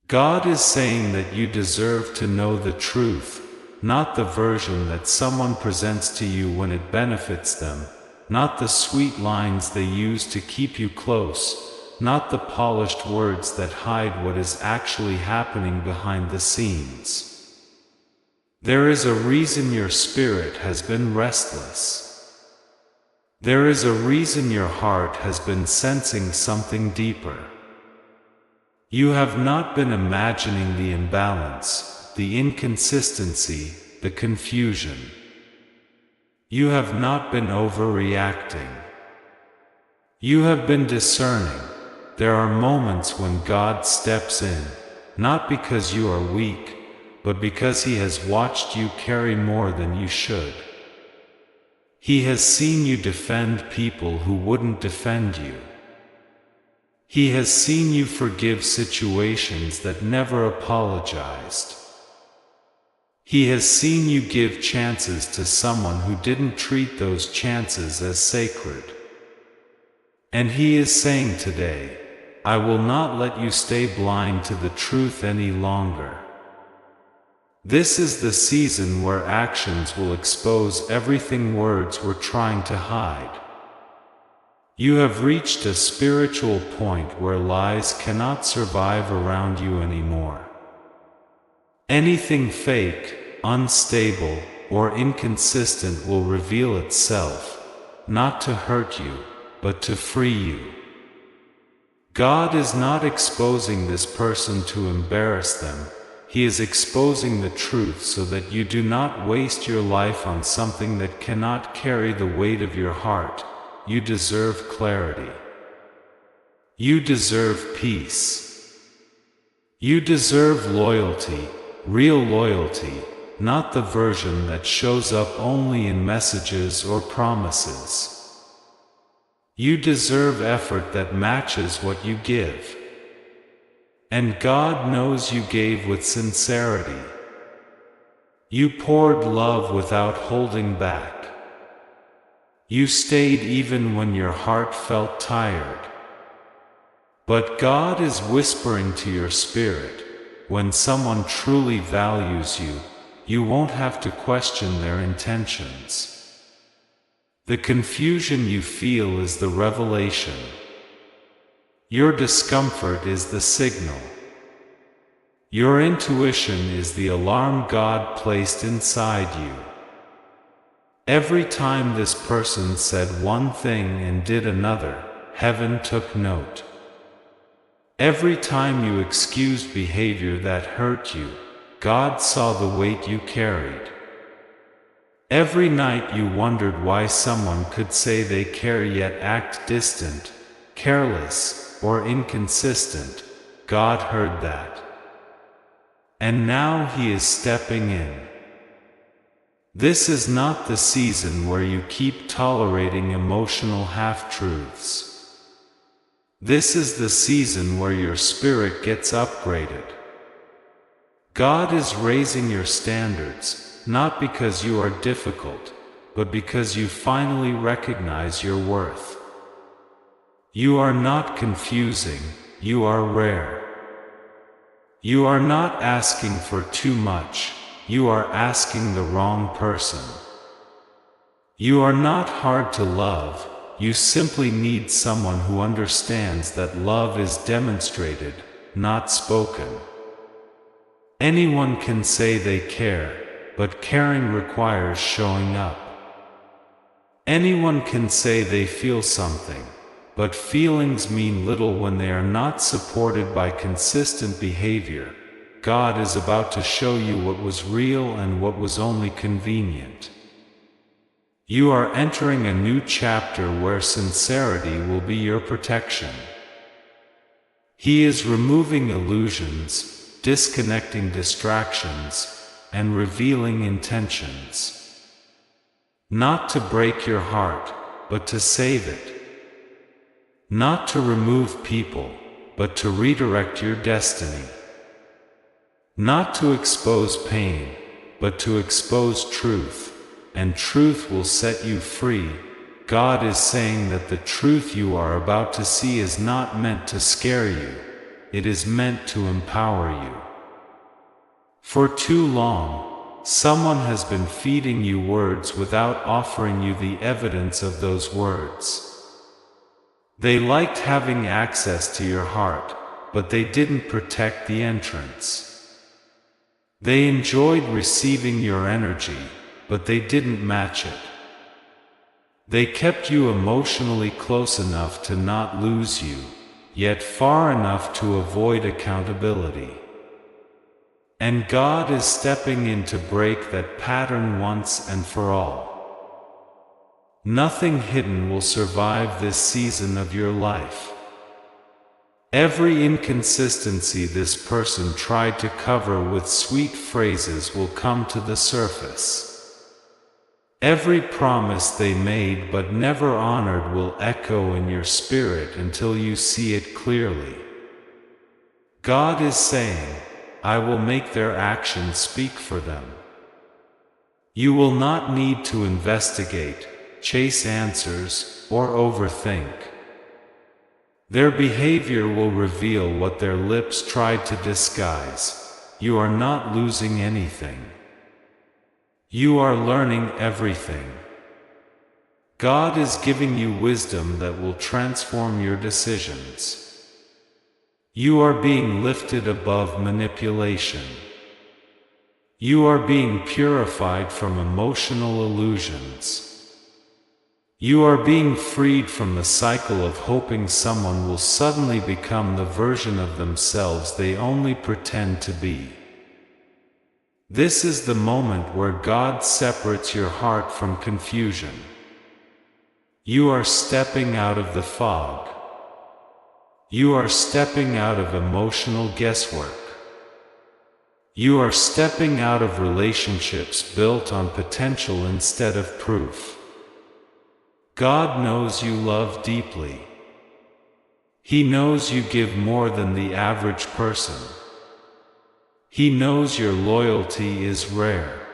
God is saying that you deserve to know the truth, not the version that someone presents to you when it benefits them, not the sweet lines they use to keep you close, not the polished words that hide what is actually happening behind the scenes. There is a reason your spirit has been restless. There is a reason your heart has been sensing something deeper. You have not been imagining the imbalance, the inconsistency, the confusion. You have not been overreacting. You have been discerning. There are moments when God steps in, not because you are weak, but because He has watched you carry more than you should. He has seen you defend people who wouldn't defend you. He has seen you forgive situations that never apologized. He has seen you give chances to someone who didn't treat those chances as sacred. And He is saying today, I will not let you stay blind to the truth any longer. This is the season where actions will expose everything words were trying to hide. You have reached a spiritual point where lies cannot survive around you anymore. Anything fake, unstable, or inconsistent will reveal itself, not to hurt you, but to free you. God is not exposing this person to embarrass them. He is exposing the truth so that you do not waste your life on something that cannot carry the weight of your heart. You deserve clarity. You deserve peace. You deserve loyalty, real loyalty, not the version that shows up only in messages or promises. You deserve effort that matches what you give. And God knows you gave with sincerity. You poured love without holding back. You stayed even when your heart felt tired. But God is whispering to your spirit, when someone truly values you, you won't have to question their intentions. The confusion you feel is the revelation. Your discomfort is the signal. Your intuition is the alarm God placed inside you. Every time this person said one thing and did another, heaven took note. Every time you excused behavior that hurt you, God saw the weight you carried. Every night you wondered why someone could say they care yet act distant, careless, or inconsistent, God heard that. And now He is stepping in. This is not the season where you keep tolerating emotional half-truths. This is the season where your spirit gets upgraded. God is raising your standards, not because you are difficult, but because you finally recognize your worth. You are not confusing, you are rare. You are not asking for too much. You are asking the wrong person. You are not hard to love, you simply need someone who understands that love is demonstrated, not spoken. Anyone can say they care, but caring requires showing up. Anyone can say they feel something, but feelings mean little when they are not supported by consistent behavior. God is about to show you what was real and what was only convenient. You are entering a new chapter where sincerity will be your protection. He is removing illusions, disconnecting distractions, and revealing intentions. Not to break your heart, but to save it. Not to remove people, but to redirect your destiny. Not to expose pain, but to expose truth, and truth will set you free. God is saying that the truth you are about to see is not meant to scare you, it is meant to empower you. For too long, someone has been feeding you words without offering you the evidence of those words. They liked having access to your heart, but they didn't protect the entrance. They enjoyed receiving your energy, but they didn't match it. They kept you emotionally close enough to not lose you, yet far enough to avoid accountability. And God is stepping in to break that pattern once and for all. Nothing hidden will survive this season of your life. Every inconsistency this person tried to cover with sweet phrases will come to the surface. Every promise they made but never honored will echo in your spirit until you see it clearly. God is saying, I will make their actions speak for them. You will not need to investigate, chase answers, or overthink. Their behavior will reveal what their lips tried to disguise. You are not losing anything. You are learning everything. God is giving you wisdom that will transform your decisions. You are being lifted above manipulation. You are being purified from emotional illusions. You are being freed from the cycle of hoping someone will suddenly become the version of themselves they only pretend to be. This is the moment where God separates your heart from confusion. You are stepping out of the fog. You are stepping out of emotional guesswork. You are stepping out of relationships built on potential instead of proof. God knows you love deeply. He knows you give more than the average person. He knows your loyalty is rare.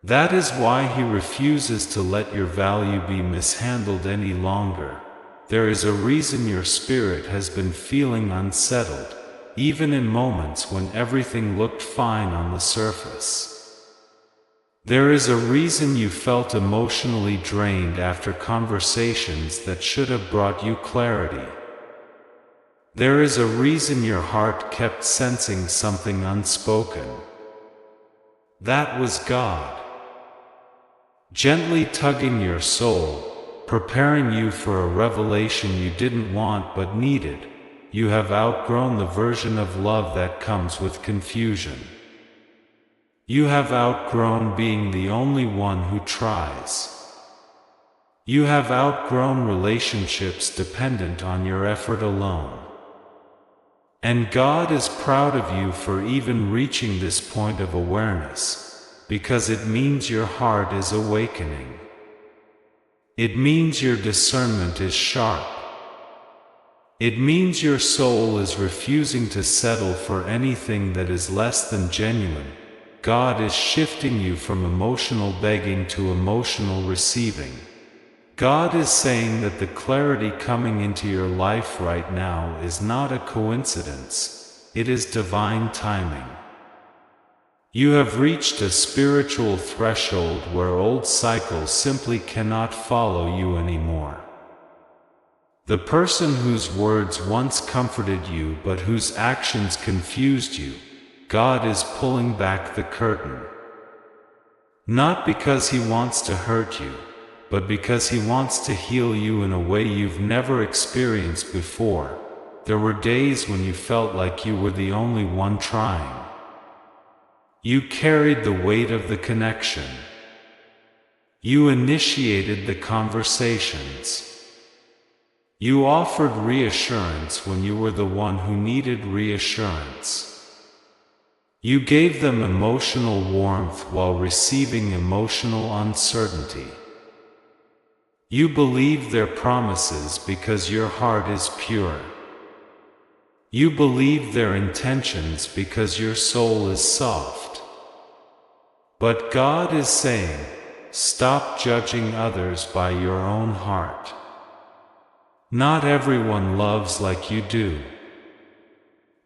That is why He refuses to let your value be mishandled any longer. There is a reason your spirit has been feeling unsettled, even in moments when everything looked fine on the surface. There is a reason you felt emotionally drained after conversations that should have brought you clarity. There is a reason your heart kept sensing something unspoken. That was God, gently tugging your soul, preparing you for a revelation you didn't want but needed. You have outgrown the version of love that comes with confusion. You have outgrown being the only one who tries. You have outgrown relationships dependent on your effort alone. And God is proud of you for even reaching this point of awareness, because it means your heart is awakening. It means your discernment is sharp. It means your soul is refusing to settle for anything that is less than genuine. God is shifting you from emotional begging to emotional receiving. God is saying that the clarity coming into your life right now is not a coincidence, it is divine timing. You have reached a spiritual threshold where old cycles simply cannot follow you anymore. The person whose words once comforted you but whose actions confused you, God is pulling back the curtain. Not because He wants to hurt you, but because He wants to heal you in a way you've never experienced before. There were days when you felt like you were the only one trying. You carried the weight of the connection. You initiated the conversations. You offered reassurance when you were the one who needed reassurance. You gave them emotional warmth while receiving emotional uncertainty. You believed their promises because your heart is pure. You believed their intentions because your soul is soft. But God is saying, stop judging others by your own heart. Not everyone loves like you do.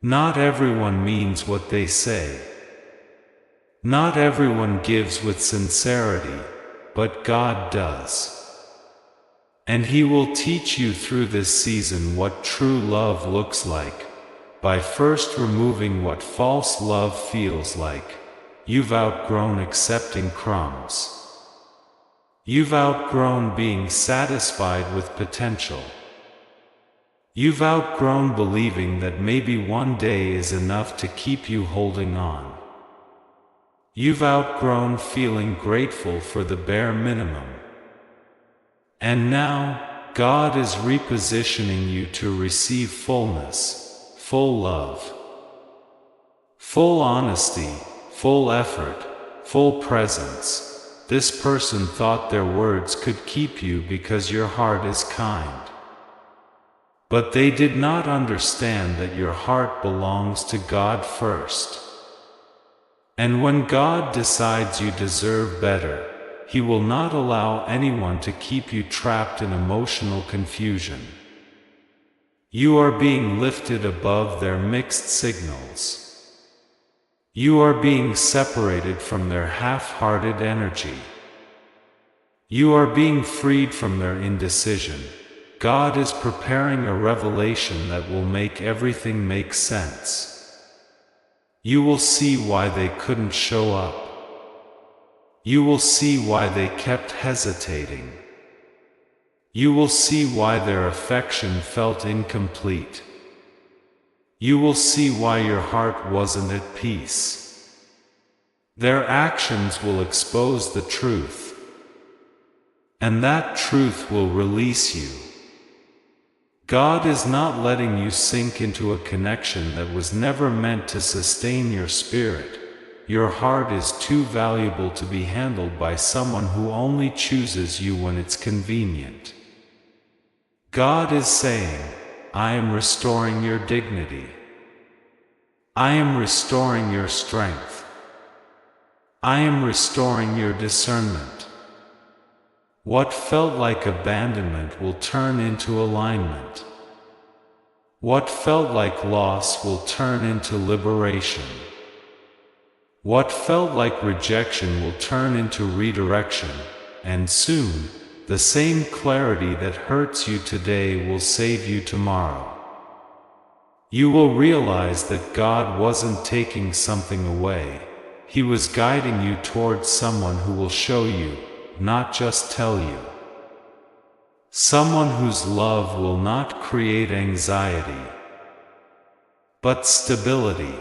Not everyone means what they say. Not everyone gives with sincerity, but God does. And He will teach you through this season what true love looks like, by first removing what false love feels like. You've outgrown accepting crumbs. You've outgrown being satisfied with potential. You've outgrown believing that maybe one day is enough to keep you holding on. You've outgrown feeling grateful for the bare minimum. And now, God is repositioning you to receive fullness, full love, full honesty, full effort, full presence. This person thought their words could keep you because your heart is kind. But they did not understand that your heart belongs to God first. And when God decides you deserve better, He will not allow anyone to keep you trapped in emotional confusion. You are being lifted above their mixed signals. You are being separated from their half-hearted energy. You are being freed from their indecision. God is preparing a revelation that will make everything make sense. You will see why they couldn't show up. You will see why they kept hesitating. You will see why their affection felt incomplete. You will see why your heart wasn't at peace. Their actions will expose the truth, and that truth will release you. God is not letting you sink into a connection that was never meant to sustain your spirit. Your heart is too valuable to be handled by someone who only chooses you when it's convenient. God is saying, I am restoring your dignity. I am restoring your strength. I am restoring your discernment. What felt like abandonment will turn into alignment. What felt like loss will turn into liberation. What felt like rejection will turn into redirection, and soon, the same clarity that hurts you today will save you tomorrow. You will realize that God wasn't taking something away. He was guiding you towards someone who will show you, not just tell you. Someone whose love will not create anxiety, but stability.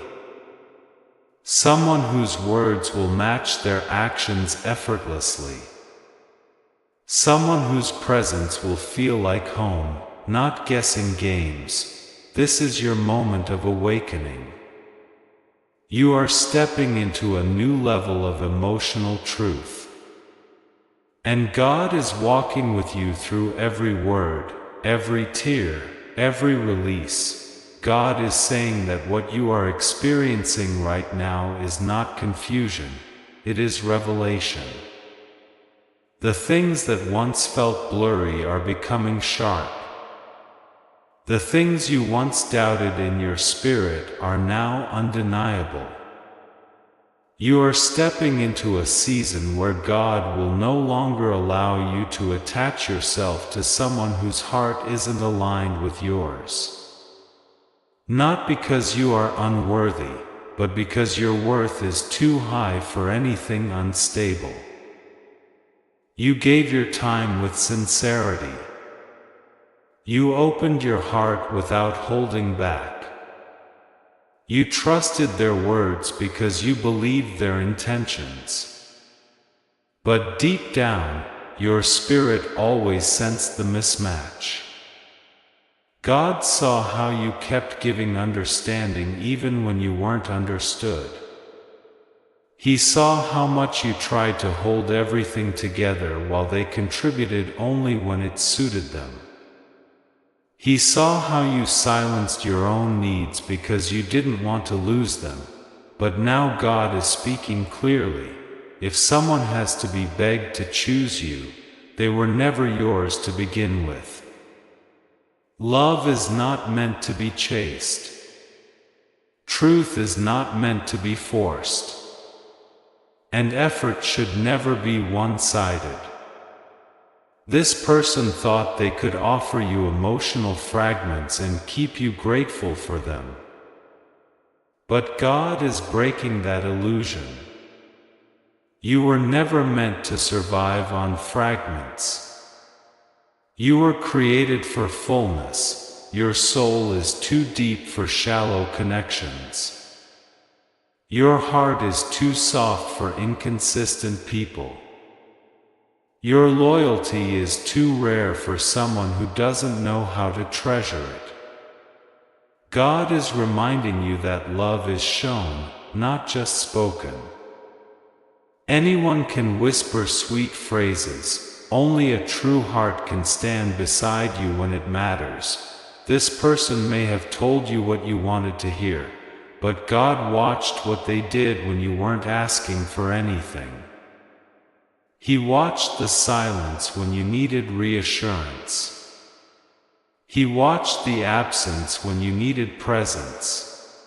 Someone whose words will match their actions effortlessly. Someone whose presence will feel like home, not guessing games. This is your moment of awakening. You are stepping into a new level of emotional truth. And God is walking with you through every word, every tear, every release. God is saying that what you are experiencing right now is not confusion, it is revelation. The things that once felt blurry are becoming sharp. The things you once doubted in your spirit are now undeniable. You are stepping into a season where God will no longer allow you to attach yourself to someone whose heart isn't aligned with yours. Not because you are unworthy, but because your worth is too high for anything unstable. You gave your time with sincerity. You opened your heart without holding back. You trusted their words because you believed their intentions. But deep down, your spirit always sensed the mismatch. God saw how you kept giving understanding even when you weren't understood. He saw how much you tried to hold everything together while they contributed only when it suited them. He saw how you silenced your own needs because you didn't want to lose them. But now God is speaking clearly. If someone has to be begged to choose you, they were never yours to begin with. Love is not meant to be chased. Truth is not meant to be forced. And effort should never be one-sided. This person thought they could offer you emotional fragments and keep you grateful for them. But God is breaking that illusion. You were never meant to survive on fragments. You were created for fullness. Your soul is too deep for shallow connections. Your heart is too soft for inconsistent people. Your loyalty is too rare for someone who doesn't know how to treasure it. God is reminding you that love is shown, not just spoken. Anyone can whisper sweet phrases. Only a true heart can stand beside you when it matters. This person may have told you what you wanted to hear, but God watched what they did when you weren't asking for anything. He watched the silence when you needed reassurance. He watched the absence when you needed presence.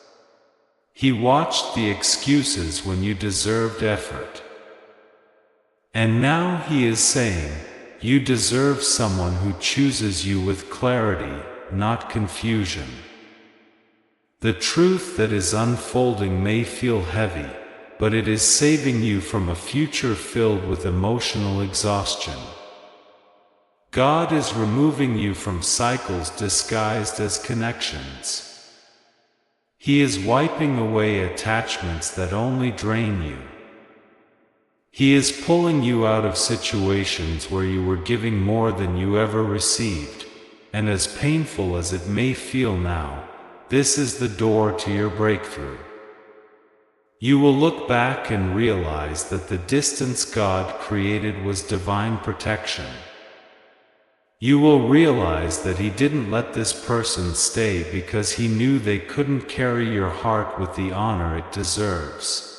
He watched the excuses when you deserved effort. And now He is saying, you deserve someone who chooses you with clarity, not confusion. The truth that is unfolding may feel heavy, but it is saving you from a future filled with emotional exhaustion. God is removing you from cycles disguised as connections. He is wiping away attachments that only drain you. He is pulling you out of situations where you were giving more than you ever received, and as painful as it may feel now, this is the door to your breakthrough. You will look back and realize that the distance God created was divine protection. You will realize that He didn't let this person stay because He knew they couldn't carry your heart with the honor it deserves.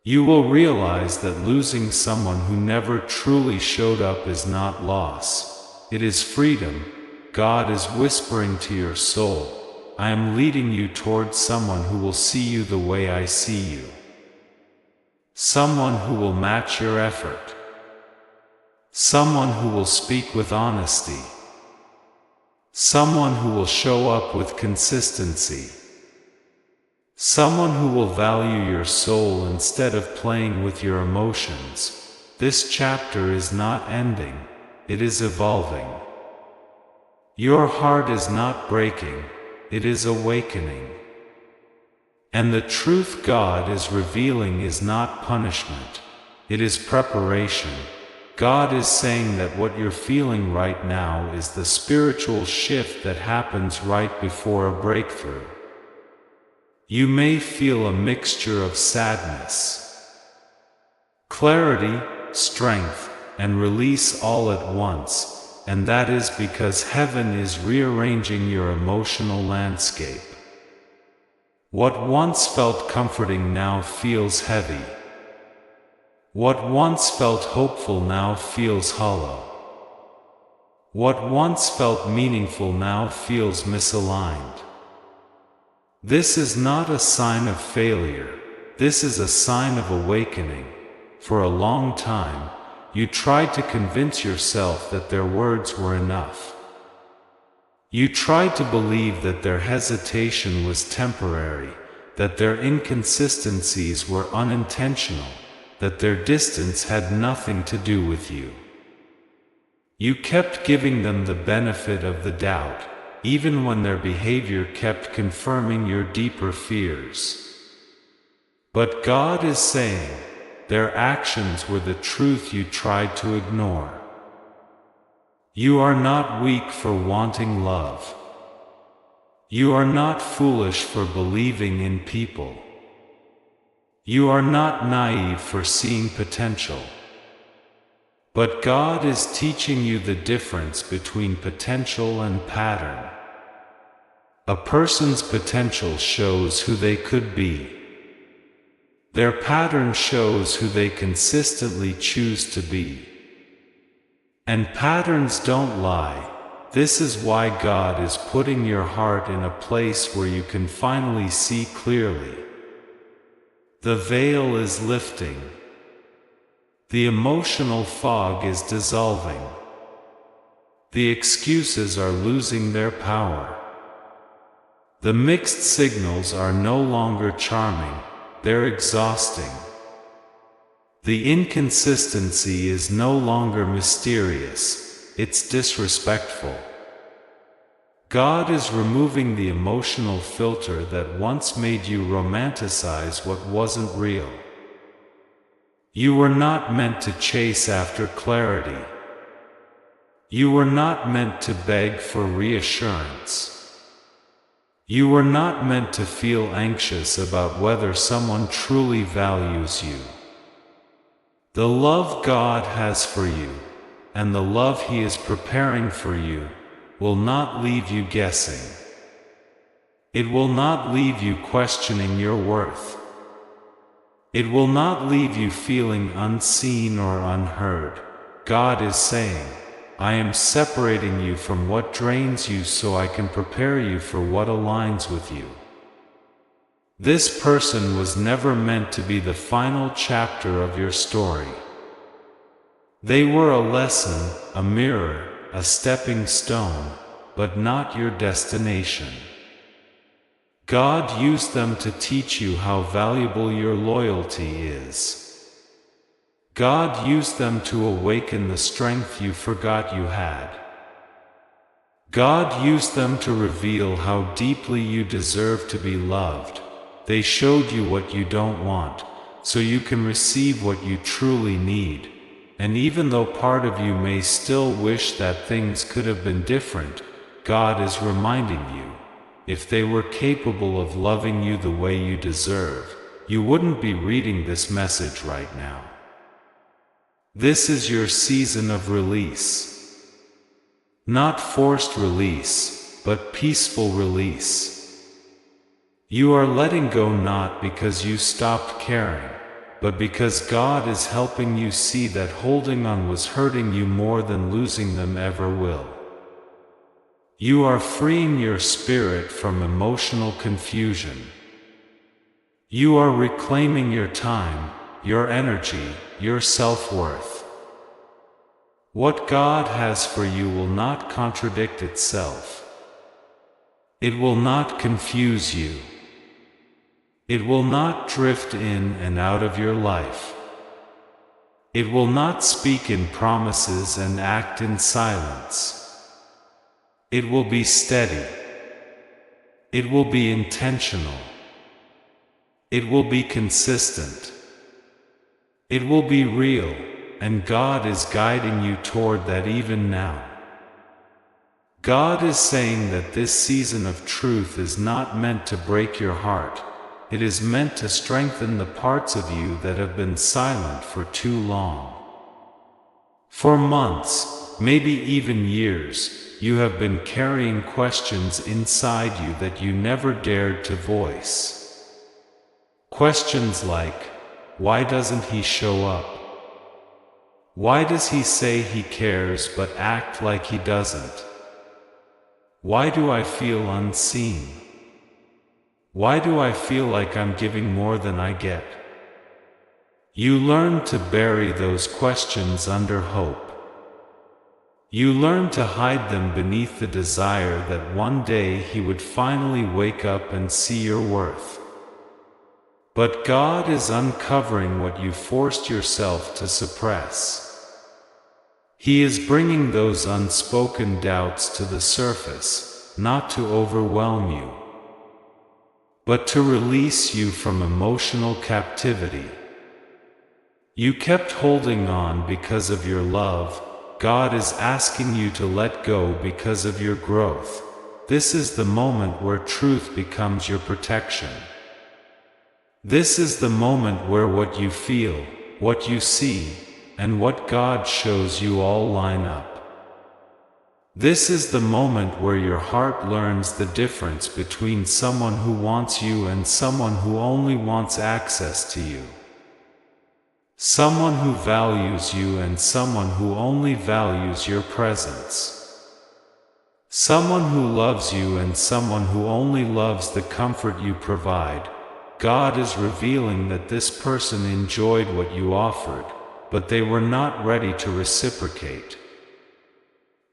You will realize that losing someone who never truly showed up is not loss. It is freedom. God is whispering to your soul, I am leading you towards someone who will see you the way I see you. Someone who will match your effort. Someone who will speak with honesty. Someone who will show up with consistency. Someone who will value your soul instead of playing with your emotions. This chapter is not ending, it is evolving. Your heart is not breaking, it is awakening. And the truth God is revealing is not punishment, it is preparation. God is saying that what you're feeling right now is the spiritual shift that happens right before a breakthrough. You may feel a mixture of sadness, clarity, strength, and release all at once, and that is because heaven is rearranging your emotional landscape. What once felt comforting now feels heavy. What once felt hopeful now feels hollow. What once felt meaningful now feels misaligned. This is not a sign of failure, this is a sign of awakening. For a long time, you tried to convince yourself that their words were enough. You tried to believe that their hesitation was temporary, that their inconsistencies were unintentional, that their distance had nothing to do with you. You kept giving them the benefit of the doubt, even when their behavior kept confirming your deeper fears. But God is saying, their actions were the truth you tried to ignore. You are not weak for wanting love. You are not foolish for believing in people. You are not naive for seeing potential. But God is teaching you the difference between potential and pattern. A person's potential shows who they could be. Their pattern shows who they consistently choose to be. And patterns don't lie, This is why God is putting your heart in a place where you can finally see clearly. The veil is lifting. The emotional fog is dissolving. The excuses are losing their power. The mixed signals are no longer charming, they're exhausting. The inconsistency is no longer mysterious, it's disrespectful. God is removing the emotional filter that once made you romanticize what wasn't real. You were not meant to chase after clarity. You were not meant to beg for reassurance. You were not meant to feel anxious about whether someone truly values you. The love God has for you, and the love He is preparing for you, will not leave you guessing. It will not leave you questioning your worth. It will not leave you feeling unseen or unheard. God is saying, I am separating you from what drains you so I can prepare you for what aligns with you. This person was never meant to be the final chapter of your story. They were a lesson, a mirror, a stepping stone, but not your destination. God used them to teach you how valuable your loyalty is. God used them to awaken the strength you forgot you had. God used them to reveal how deeply you deserve to be loved. They showed you what you don't want, so you can receive what you truly need. And even though part of you may still wish that things could have been different, God is reminding you, if they were capable of loving you the way you deserve, you wouldn't be reading this message right now. This is your season of release. Not forced release, but peaceful release. You are letting go not because you stopped caring, but because God is helping you see that holding on was hurting you more than losing them ever will. You are freeing your spirit from emotional confusion. You are reclaiming your time, your energy, your self-worth. What God has for you will not contradict itself. It will not confuse you. It will not drift in and out of your life. It will not speak in promises and act in silence. It will be steady. It will be intentional. It will be consistent. It will be real, and God is guiding you toward that even now. God is saying that this season of truth is not meant to break your heart. It is meant to strengthen the parts of you that have been silent for too long. For months, maybe even years, you have been carrying questions inside you that you never dared to voice. Questions like, why doesn't he show up? Why does he say he cares but act like he doesn't? Why do I feel unseen? Why do I feel like I'm giving more than I get? You learn to bury those questions under hope. You learn to hide them beneath the desire that one day He would finally wake up and see your worth. But God is uncovering what you forced yourself to suppress. He is bringing those unspoken doubts to the surface, not to overwhelm you, but to release you from emotional captivity. You kept holding on because of your love. God is asking you to let go because of your growth. This is the moment where truth becomes your protection. This is the moment where what you feel, what you see, and what God shows you all line up. This is the moment where your heart learns the difference between someone who wants you and someone who only wants access to you. Someone who values you and someone who only values your presence. Someone who loves you and someone who only loves the comfort you provide. God is revealing that this person enjoyed what you offered, but they were not ready to reciprocate.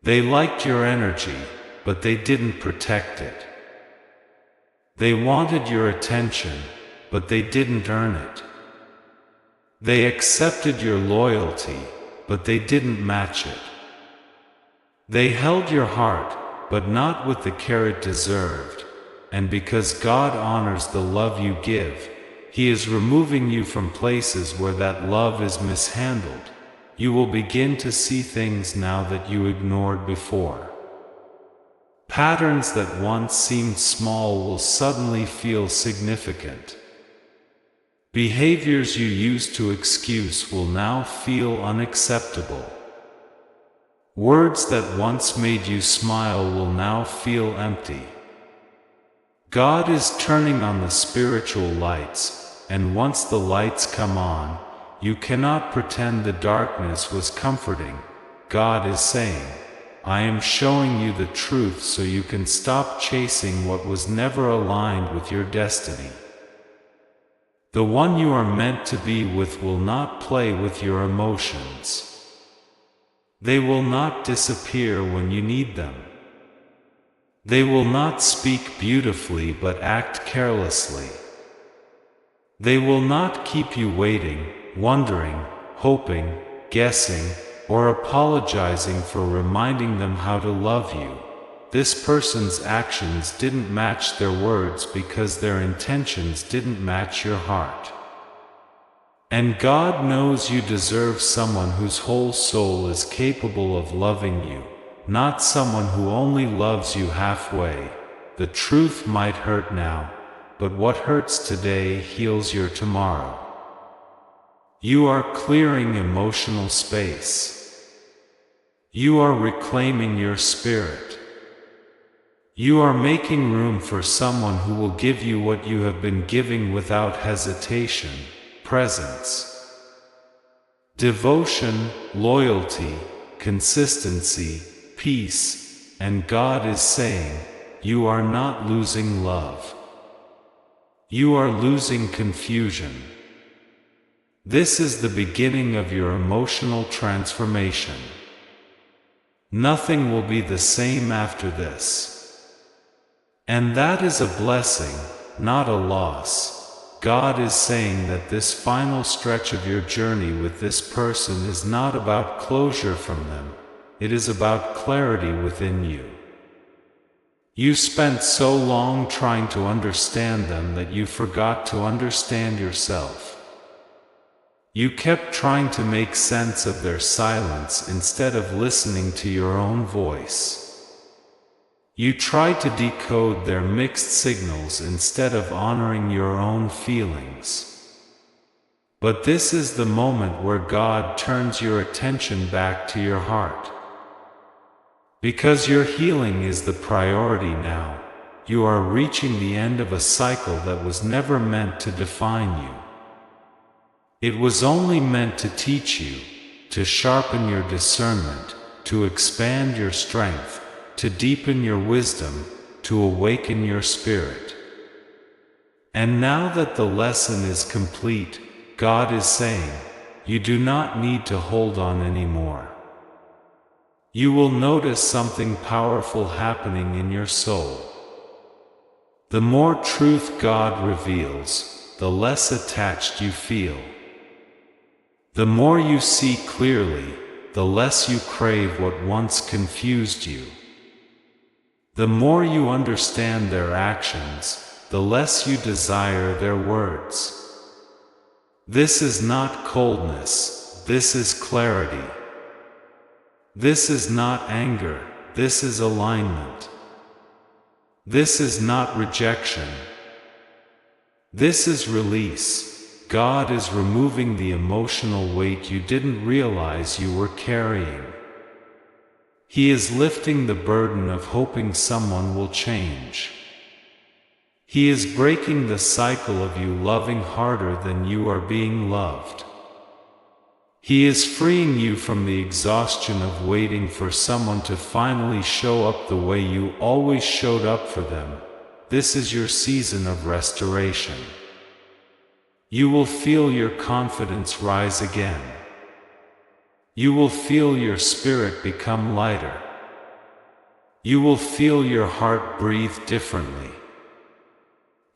They liked your energy, but they didn't protect it. They wanted your attention, but they didn't earn it. They accepted your loyalty, but they didn't match it. They held your heart, but not with the care it deserved. And because God honors the love you give, He is removing you from places where that love is mishandled. You will begin to see things now that you ignored before. Patterns that once seemed small will suddenly feel significant. Behaviors you used to excuse will now feel unacceptable. Words that once made you smile will now feel empty. God is turning on the spiritual lights, and once the lights come on, you cannot pretend the darkness was comforting. God is saying, I am showing you the truth so you can stop chasing what was never aligned with your destiny. The one you are meant to be with will not play with your emotions. They will not disappear when you need them. They will not speak beautifully but act carelessly. They will not keep you waiting, wondering, hoping, guessing, or apologizing for reminding them how to love you. This person's actions didn't match their words because their intentions didn't match your heart. And God knows you deserve someone whose whole soul is capable of loving you, not someone who only loves you halfway. The truth might hurt now, but what hurts today heals your tomorrow. You are clearing emotional space. You are reclaiming your spirit. You are making room for someone who will give you what you have been giving without hesitation: presence, devotion, loyalty, consistency, peace. And God is saying, you are not losing love. You are losing confusion. This is the beginning of your emotional transformation. Nothing will be the same after this. And that is a blessing, not a loss. God is saying that this final stretch of your journey with this person is not about closure from them. It is about clarity within you. You spent so long trying to understand them that you forgot to understand yourself. You kept trying to make sense of their silence instead of listening to your own voice. You tried to decode their mixed signals instead of honoring your own feelings. But this is the moment where God turns your attention back to your heart. Because your healing is the priority now, you are reaching the end of a cycle that was never meant to define you. It was only meant to teach you, to sharpen your discernment, to expand your strength, to deepen your wisdom, to awaken your spirit. And now that the lesson is complete, God is saying, you do not need to hold on anymore. You will notice something powerful happening in your soul. The more truth God reveals, the less attached you feel. The more you see clearly, the less you crave what once confused you. The more you understand their actions, the less you desire their words. This is not coldness, this is clarity. This is not anger, this is alignment. This is not rejection. This is release. God is removing the emotional weight you didn't realize you were carrying. He is lifting the burden of hoping someone will change. He is breaking the cycle of you loving harder than you are being loved. He is freeing you from the exhaustion of waiting for someone to finally show up the way you always showed up for them. This is your season of restoration. You will feel your confidence rise again. You will feel your spirit become lighter. You will feel your heart breathe differently.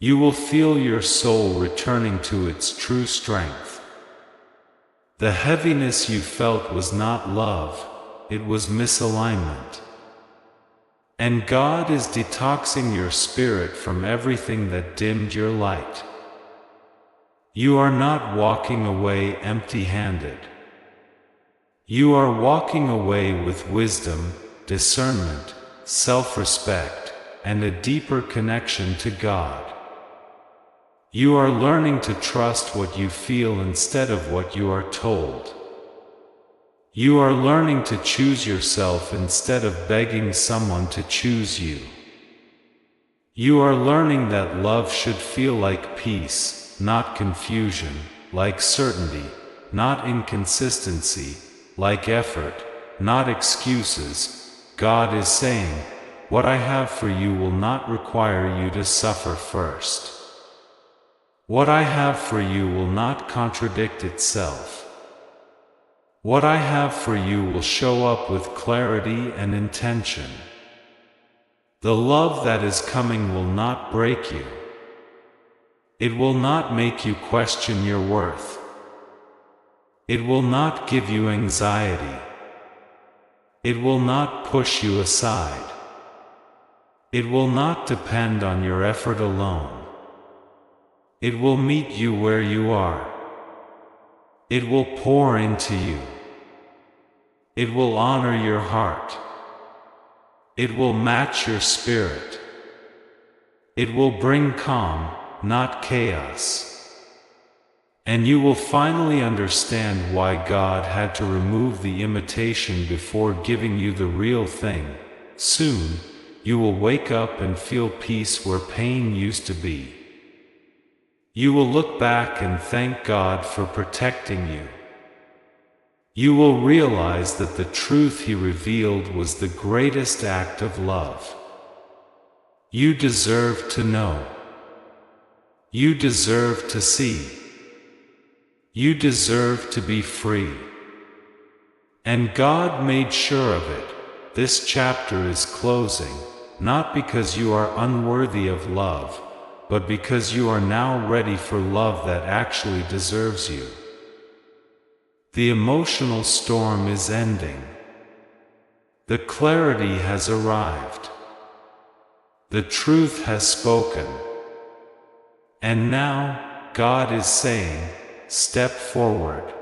You will feel your soul returning to its true strength. The heaviness you felt was not love, it was misalignment. And God is detoxing your spirit from everything that dimmed your light. You are not walking away empty-handed. You are walking away with wisdom, discernment, self-respect, and a deeper connection to God. You are learning to trust what you feel instead of what you are told. You are learning to choose yourself instead of begging someone to choose you. You are learning that love should feel like peace, not confusion, like certainty, not inconsistency, like effort, not excuses. God is saying, what I have for you will not require you to suffer first. What I have for you will not contradict itself. What I have for you will show up with clarity and intention. The love that is coming will not break you. It will not make you question your worth. It will not give you anxiety. It will not push you aside. It will not depend on your effort alone. It will meet you where you are. It will pour into you. It will honor your heart. It will match your spirit. It will bring calm, not chaos. And you will finally understand why God had to remove the imitation before giving you the real thing. Soon, you will wake up and feel peace where pain used to be. You will look back and thank God for protecting you. You will realize that the truth He revealed was the greatest act of love. You deserve to know. You deserve to see. You deserve to be free. And God made sure of it. This chapter is closing, not because you are unworthy of love, but because you are now ready for love that actually deserves you. The emotional storm is ending. The clarity has arrived. The truth has spoken. And now, God is saying, step forward.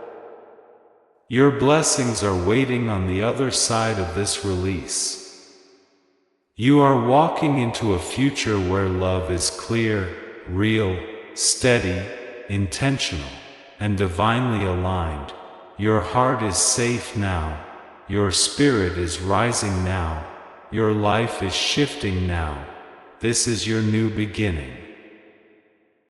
Your blessings are waiting on the other side of this release. You are walking into a future where love is clear, real, steady, intentional, and divinely aligned. Your heart is safe now. Your spirit is rising now. Your life is shifting now. This is your new beginning.